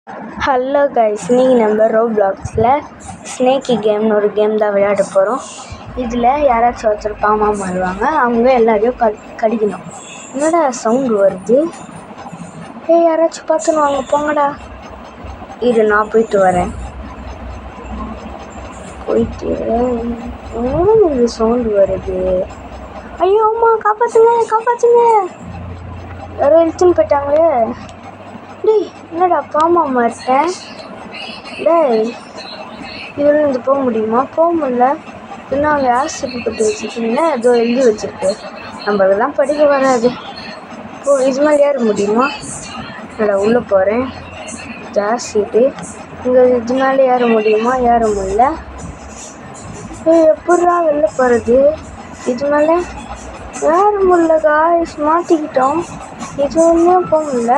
Hello guys, இன்னைக்கு நம்ம ரோப்ளாக்ஸில் sneaky கேம்னு ஒரு கேம் தான் விளையாட போகிறோம். இதில் யாராச்சும் ஒருத்தர் பாமா வருவாங்க, அவங்க எல்லாரையும் கடிக்கணும். என்னடா சவுண்டு வருது? யாராச்சும் பார்த்துன்னு வாங்க, போங்கடா. இரு, நான் போயிட்டு வரேன். போயிட்டு இது சவுண்டு வருது. ஐயோ அம்மா, காப்பாற்றுங்க. யாரோ இழுத்துன்னு போயிட்டாங்களே. டேய், என்னடா பாமா மாட்டேன். டேய், இதில் இருந்து போக முடியுமா? போக முடியல. இன்னும் அங்கே ஆசிட் போட்டு வச்சுருக்கீங்கன்னா ஏதோ எழுதி வச்சுருக்கு. நம்மளுக்கு தான் படிக்க வராது. இது மேலே ஏற முடியுமா? நான் உள்ளே போகிறேன். ஆசிட்டு இங்கே இது மேலே ஏற முடியுமா? ஏற முடியல. எப்படா வெளில போகிறது? இது மேலே ஏற முடியல. காய்ஸ், மாட்டிக்கிட்டோம். இது ஒன்றும் போக முடியல.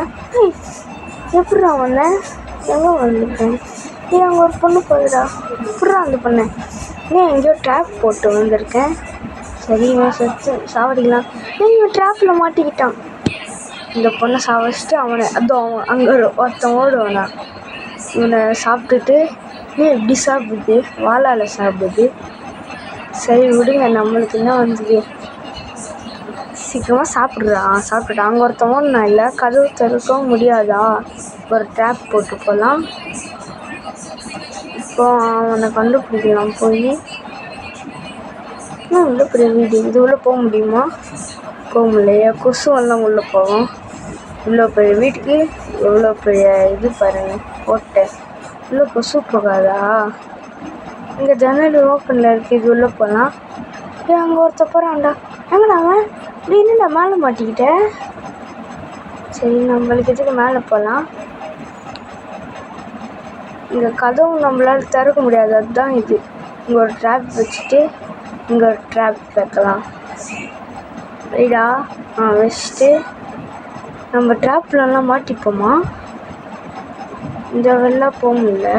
எப்படா வந்தேன்? எங்கே வந்துட்டேன்? அங்கே ஒரு பொண்ணு போகுதுடா. எப்படா அந்த பொண்ணு? எங்கேயோ ட்ராப் போட்டு வந்திருக்கேன். சரி, இவன் செத்து சாவடிக்கலாம். இவன் ட்ராப்பில் மாட்டிக்கிட்டான். இந்த பொண்ணை சாவடிச்சிட்டு அவனை அவன் அங்கே ஒருத்தன் ஓடுவானா, இவனை சாப்பிட்டுட்டு இப்படி சாப்பிடுது, வாழால் சாப்பிடுது. சரி விடுங்க, நம்மளுக்கு என்ன வந்தது? சீக்கிரமாக சாப்பிட்டுட்டான். அங்கே ஒருத்தவன் நான் இல்லை, கதவு திறக்கவும் முடியாதா? ஒரு ட்ராப் போட்டு போகலாம். இப்போ அவனை கண்டுபிடிக்கலாம். போய் இவ்வளோ பெரிய வீடு, இது உள்ளே போக முடியுமா? போக முடியலையா? கொசு எல்லாம் உள்ளே போகும். இவ்வளோ பெரிய வீட்டுக்கு எவ்வளோ பெரிய இது பாருங்க, ஓட்டை. இவ்வளோ கொசு போகாதா? இங்கே ஜன்னல் ஓப்பனில் இருக்குது, இது உள்ளே போகலாம். அங்கே ஒருத்த போகிறான்டா. எங்கடா அவன்? என்னடா மேலே மாட்டிக்கிட்ட? சரி, நம்மளுக்கு எதுக்கு மேலே போகலாம். இங்கே கதவு நம்மளால் திறக்க முடியாது, அதுதான் இது. இங்கே ஒரு ட்ராப் வச்சுட்டு இங்கே ஒரு ட்ராப் வைக்கலாம். ரைடா? வச்சுட்டு நம்ம ட்ராப்லலாம் மாட்டிப்போமா? இந்த வெளில போக முடியல.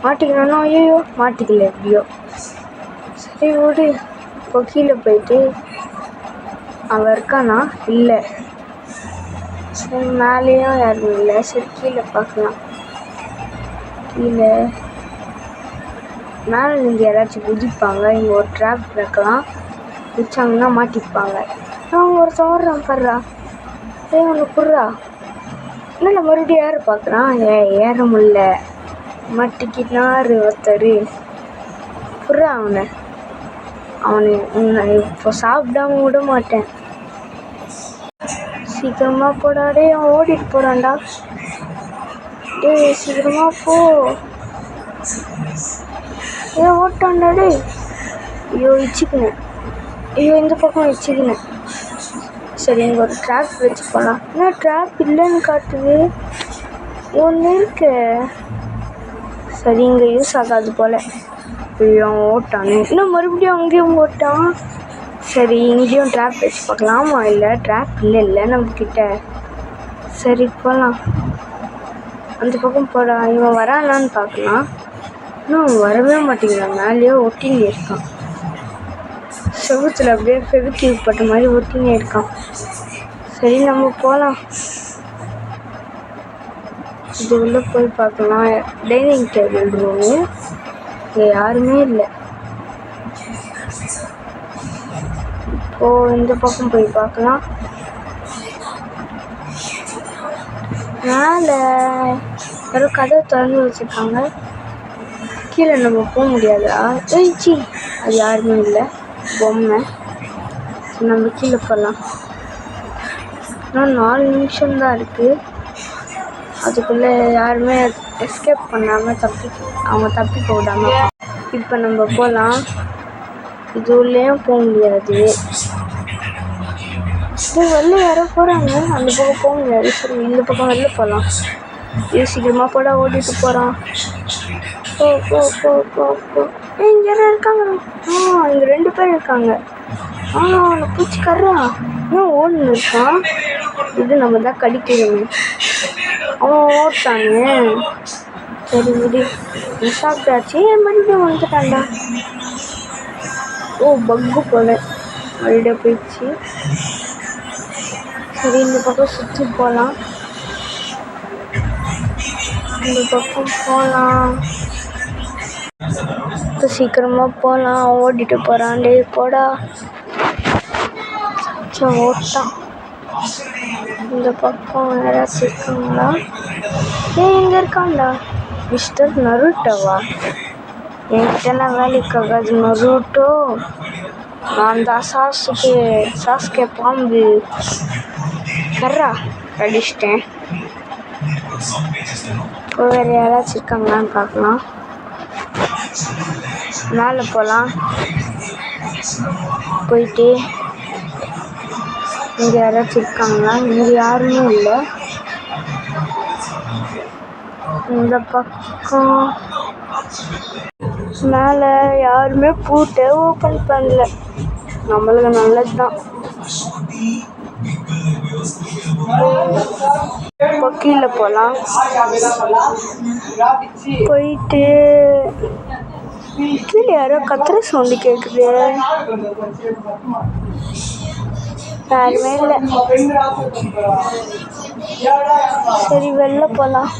மாட்டிக்கணும்னா ஐயோ மாட்டிக்கல எப்படியோ. சரி விடு. இப்போ கீழே போயிட்டு அவன் இருக்கானா? இல்லை. சரி, மேலேயும் யாரும் இல்லை. சரி, கீழே பார்க்கலாம். கீழே மேலே இங்கே யாராச்சும் குதிப்பாங்க. இங்கே ஒரு ட்ராப் வைக்கலாம். வச்சாங்கன்னா மாட்டிப்பாங்க. அவங்க ஒரு தவறான் படுறா. ஒன்று புடுறா. என்னடா மறுபடியும் ஏற பார்க்குறான். ஏற முடியல, மாட்டிக்கிட்டாரு ஒருத்தர். புடுறா அவனை இப்போ சாப்பிடாம விட மாட்டேன். சீக்கிரமாக போடாடே, அவன் ஓடிட்டு போகிறான்டா. சீக்கிரமா போ. ஓட்டான்டா. ஐயோ இச்சிக்கினேன். இந்த பக்கம் இச்சிக்கினேன். சரி, இங்கே ஒரு ட்ராப் வச்சு போகலாம். என்ன ட்ராப் இல்லைன்னு காட்டுது? ஒன்று இருக்கு. சரி, இங்கே யூஸ் ஆகாது போல். ஐயோ, அவன் ஓட்டானே. இன்னும் மறுபடியும் அங்கேயும் ஓட்டான். சரி, இங்கேயும் ட்ராப் வச்சு பார்க்கலாமா? இல்லை, ட்ராப் இல்லை நம்மக்கிட்ட. சரி, போகலாம். அந்த பக்கம் போடா. இவன் வரானான்னு பார்க்கலாம். இன்னும் அவன் வரவே மாட்டேங்கிறான். மேலேயோ ஒட்டினே இருக்கான். செவுத்தில் அப்படியே ஃபெவிக்யூக் போட்ட மாதிரி ஒட்டினே இருக்கான். சரி, நம்ம போகலாம். இது உள்ளே போய் பார்க்கலாம். Dining table room. இங்கே யாருமே இல்லை. இப்போது இந்த பக்கம் போய் பார்க்கலாம். மேலே ஒரு கதவை திறந்து வச்சுருக்காங்க. கீழே நம்ம போக முடியாதா? அது யாருமே இல்லை, பொம்மை. நம்ம கீழே போகலாம். இன்னும் 4 நிமிஷம்தான் இருக்குது. அதுக்குள்ளே யாருமே எஸ்கேப் பண்ணாமல் அவங்க தப்பிக்க விடாமல். இப்போ நம்ம போகலாம். இது உள்ளேயும் போக முடியாது. வெளில யாரோ போகிறாங்க, அந்த பக்கம் போக முடியாது. சரி, இந்த பக்கம் வெளில போகலாம். இது சீக்கிரமாக போட ஓடிட்டு போகிறான். போ. இங்கே யாரும் இருக்காங்க. இங்கே 2 பேர் இருக்காங்க. அவனை பூச்சிக்காரன் இன்னும் ஓடுன்னு இருக்கான். இது நம்ம தான் கடிக்கணுமே. அவன் ஓட்டானே. சரி விடு, சாப்பிட்டாச்சு. மறுபடியும் வந்துட்டான்டா. பக்கு போல மறுபடியும் போயிடுச்சு. சரி, இந்த பக்கம் சுற்றி போகலாம். இந்த பக்கம் போகலாம். இப்போ சீக்கிரமாக போகலாம். ஓடிட்டு போகிறான். டே போடா. ஓட்டான். இந்த பக்கம் யாராச்சும் இருக்காங்களா? இங்கே இருக்காங்களா? மிஸ்டர் நருட்டோவா? என்கிட்டலாம் வேலைக்கு ஆகாது நருட்டோ. நான் தான் சாஸ்கே பாம்பு. கர்ரா அடிச்சிட்டேன். இப்போ வேறு யாராச்சும் இருக்காங்களான்னு பார்க்கலாம். மேலே போகலாம். போயிட்டு இங்கே யாராச்சும் இருக்காங்களா? இங்கே யாருமே இல்லை. இந்த பக்கம் மேலே யாருமே பூட்டை ஓப்பன் பண்ணல. நம்மளுக்கு நல்லது தான். இப்போ கீழே போகலாம். போயிட்டு கீழே யாரோ கத்துற சவுண்டு கேட்குது. யாருமே இல்லை. சரி வெளில போகலாம்.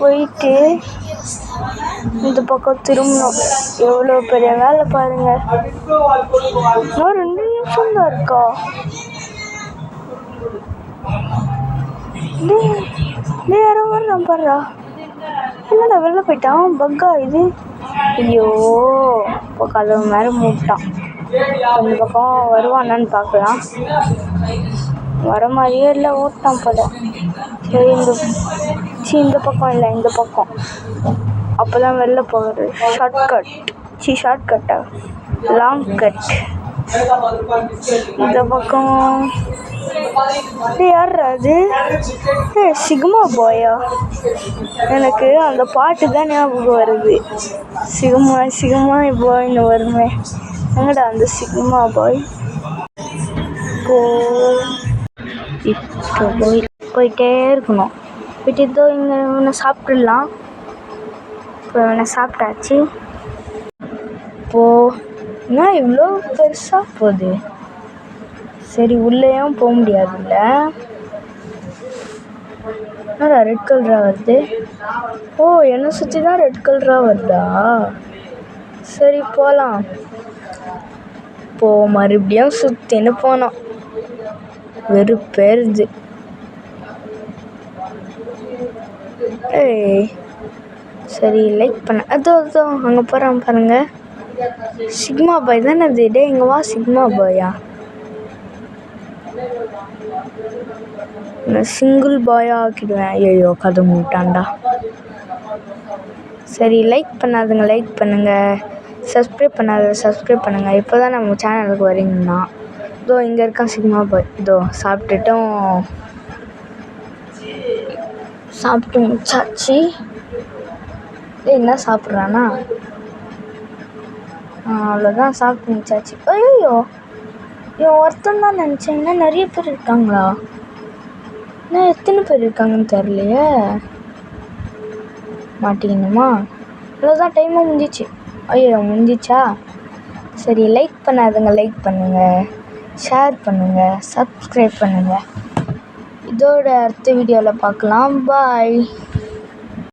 போயிட்டு இந்த பக்கம் திரும்பணும். எவ்வளோ பெரிய வேலை பாருங்க. இன்னும் 2 நிமிஷம் தான் இருக்கா? யாரோ வர்றான் பாடுறா. என்னடா வெளில போயிட்டான்? பக்கா இது. ஐயோ, இப்போ கதவு மேலே மூட்டான். இந்த பக்கம் வருவானான்னு பார்க்கலாம். வர மாதிரியே இல்லை. ஓட்டான் போல. சரி இந்த பக்கம் இல்லை, இந்த பக்கம். அப்போ தான் வெளில போகிறது. ஷார்ட்கட்டா லாங் கட். இந்த பக்கம் யார் அது? சிக்மா பாயா? எனக்கு அந்த பாட்டு தான் ஞாபகம் வருது. சிக்மா பாய்னு வருமே. எங்கடா அந்த சிக்மா பாய்? இப்போ போயிட்டே இருக்கணும். போயிட்டு இதோ இங்கே இவனை சாப்பிட்றலாம். இப்போ இவனை சாப்பிட்டாச்சு. என்ன இவ்வளோ பெருசாக போகுது? சரி உள்ளேயும் போக முடியாதுல்ல. என்னடா ரெட் கலராக வருது? ஓ, என்னை சுற்றி தான் ரெட் கலராக வருதா? சரி போகலாம். மறுபடியும் சுற்றின்னு போனோம். வெறுப்பேறுது. சரி லைக் பண்ண. அதோ அங்கே போகிறான் பாருங்க. சிக்மா பாய் தானே அது? டே இங்கே வா. சிக்மா பாயா? நான் சிங்கிள் பாயா ஆக்கிடுவேன். ஐயோ கதை மூட்டான்டா. சரி லைக் பண்ணாதுங்க லைக் பண்ணுங்கள். சப்ஸ்கிரைப் பண்ணுங்கள். இப்போ தான் நம்ம சேனலுக்கு வரீங்கன்னா இதோ இங்கே இருக்கான் சிக்மா பாய். இதோ சாப்பிட்டு முடிச்சாச்சு. என்ன சாப்பிட்றானா? அவ்வளோதான், சாப்பிட்டு முடிச்சாச்சு. ஐயோ இவன் ஒருத்தன் தான் நினச்சேன். இன்னும் நிறைய பேர் இருக்காங்களா? இன்னும் எத்தனை பேர் இருக்காங்கன்னு தெரியலையே. மாட்டிக்கணுமா? அவ்வளோதான், டைமும் முடிஞ்சிச்சு. ஐயோ முடிஞ்சிச்சா? சரி லைக் பண்ணாதுங்க லைக் பண்ணுங்கள், ஷேர் பண்ணுங்கள், சப்ஸ்கிரைப் பண்ணுங்கள். இதோட அடுத்த வீடியோவில் பார்க்கலாம். பாய்.